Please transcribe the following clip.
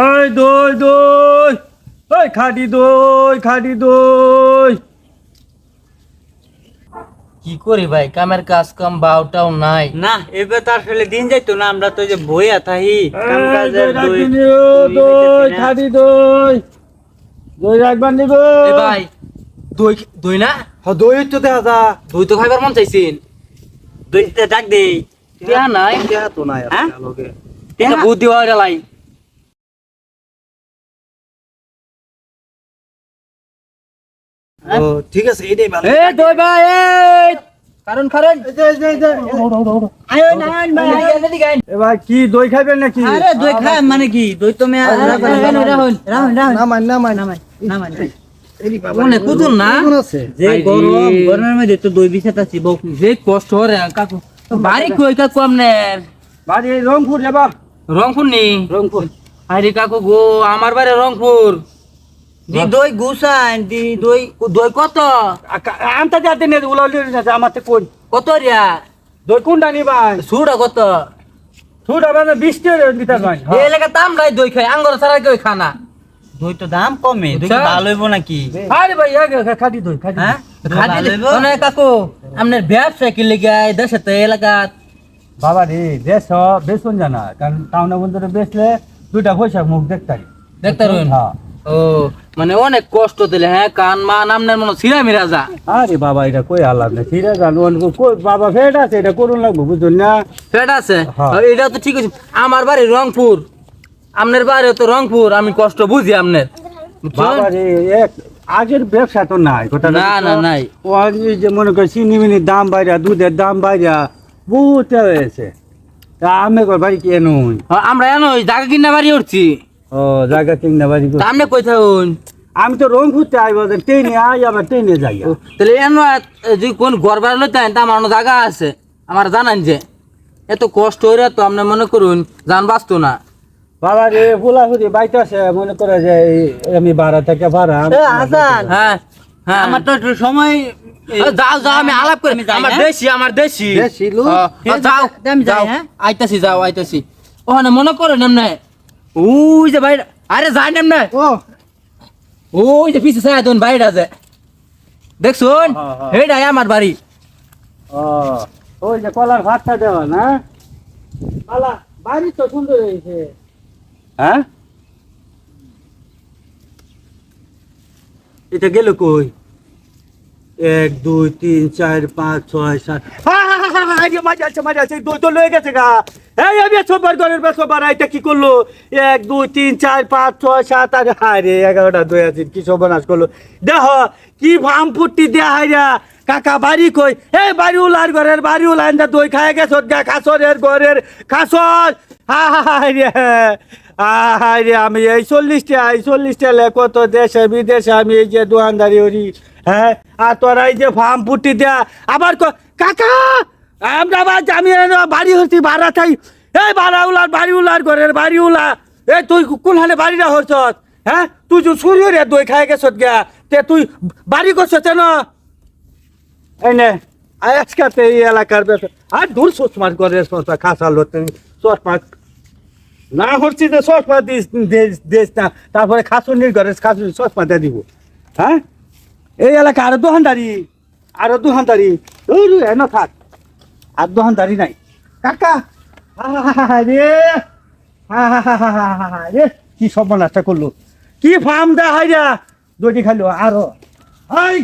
ওই দই দই, ওই খাঁটি দই, খাঁটি দই। কি করি ভাই, কামের কাজ কাম বাউটাও নাই না এবার তো আসলে দিন যাইতো না, আমরা তো যে বইয়া থাকি কাম এই কাজের দই দই রাখবি নি, দই খাঁটি দই, দই রাখবার নিব। এ ভাই, দই দই না, দই তো দেখা যা। দই তো খাইবার মন চাইছেন। দই দিতে ডাক দেই। টিয়া নাই, দেখা তো নাই হ্যাঁ? লগে। টিয়া বুদ্ধি হয় লাই। ও ঠিক আছে, এটাই ভালো। এ দই ভাই, এই কারণ কারণ আয়ো নান ভাই। এ ভাই কি দই খাবেন নাকি? আরে দই খায় মানে কি? দই তো মে নামান নামান নামান। মনে কুতুন না যে গরমের মধ্যে তো দই বিছাতাছি বউ। যে কষ্ট রে কাকু, বাড়ি কই কাকু আমনের? বাড়ি রংপুর যাবা? রংপুর নি? রংপুর। আরে কাকু গো, আমার বাড়ি রংপুর। দি দই গুছান, দি দই দই কত? আনতে যাতে নেই, উলাউলি আছে আমার তো কোন কত রিয়া? দই কোনটা নিবাই? সুড়া কত? ছুট আবার 20 টাকা দিতে ভাই। এই এলাকা তামরাই দই খাই, আঙ্গর ছাড়া কেউ খানা। দই তো দাম কমে, দই কি ভালো হইব নাকি? আরে ভাই খাটি দই খাটি। হ্যাঁ খাটি ভালো হইব? মানে কাকু, আপনার ব্যবসা কি লেগে দেশে তো এলাকা? বাবা রে দেশ বেসন জানা, কারণ টাউনে বন্ধুরে বেচলে দুইটা পয়সা মুখ দেখতারি। দেখতে রইন। হ্যাঁ। ও মানে অনেক কষ্ট দিলে, হ্যাঁ কান মা নামনের মনে সিরামি রাজা। আরে বাবা এটা কই আলাপ না, ঠিক আছে কই বাবা ফেট আছে, এটা করুন লাগবো বুঝুন না। সেটা আছে, হ্যাঁ। এটা তো ঠিক আছে। আমার বাড়ি রংপুর, আপনার বাড়ি তো রংপুর, আমি কষ্ট বুঝি আপনার। বাবা রে এক আগের ব্যবসা তো নাই কথা না না নাই, ও আগে যে মনে কর চিনি মিনির দাম বাইরা, দুধের দাম বাইরা বহুত হয়েছে। তা আমি কর বাড়ি কে নই। আমরা এনো জায়গা কিনা বাড়ি উঠছি। ও জায়গা কিনা বাড়ি তা আপনি কই থাকুন? আমি তো রংপুরতে আইব, ট্রেনে আই আবার ট্রেনে যাই। তাহলে এনো যদি কোন ঘর বাড়ি লইতেন তা আমার অন্য জায়গা আছে, আমার জানান যে এত কষ্ট হইরা তো আপনি মনে করুন জান বাঁচতো না। বাবা রে ফুলাফুলি বাইতে আছে, মনে করে যে আমি ভাড়া থেকে ভাড়া। হাসান, হ্যাঁ হ্যাঁ, আমার তো একটু সময় যাও যাও, আমি আলাপ করি। আমি যাই, আমার হ্যাঁ? দেশি, আমার দেশি। দেশি লোক? যাও আমি যাই, যাও, হ্যাঁ? আইতাছি, যাও আইতাছি। ওখানে মনে করেন এমনি ওই যে বাইরে, আরে যাই না এমনি, ও ওই যে পিছে ছায়া দেন বাইরে আছে, দেখছুন? হ্যাঁ, হ্যাঁ। এইটাই আমার বাড়ি। ও ওই যে কলার ভাতটা দেওয়া না আলা, বাড়ি তো সুন্দর হয়েছে। হ্যাঁ এটা গেল কই? 1 2 3 4 5 6 7 মাঝে আছে দই তো লয়ে গেছে গা। এই আমি সবার ঘরের সবার এটা কি করলো? 1 2 3 4 5 6 7 8 হারে 11টা দই আছে, কি সর্বনাশ করলো। দেখ কি ফার্ম ফুটি দেয়া হাইরা। কাকা বাড়ি কই? এই বাড়ি উলার ঘরের বাড়ি উলার দই খায় গেছত গা, খাসরের ঘরের খাসর। হায় আমি এই 40টা কত দেশে বিদেশে আমি এই যে দোকানদারি করি। হ্যাঁ আর তোরা এই যে ফার্ম ফুটি দেয়া আবার কাকা আমরা আমি বাড়ি হচ্ছি ভাড়া থাই। এই বাড়ি উলার ঘরের বাড়ি উলা। এই তুই কোনখানে বাড়িটা হচ্ছ? হ্যাঁ তুই যে সূর্যরে দই খায় গেছত গা, তে তুই বাড়ি করছ না? এই নে আজকাতে এই এলাকার ব্যবসা আর দূর চশমার ঘরের খাসা লোক চশমা না হচ্ছি যে চশমা দিস না, তারপরে খাসুনির ঘরে খাসুনি চশমা দিয়ে দিব। হ্যাঁ এই এলাকা আরো দোকানদারি না থাক, আর দোকানদারি নাই। কাকা রে রে কি সর্বনাশটা করলো, কি ফার্ম দেয় হাইরা দড়ি খাইলো আরো। হাই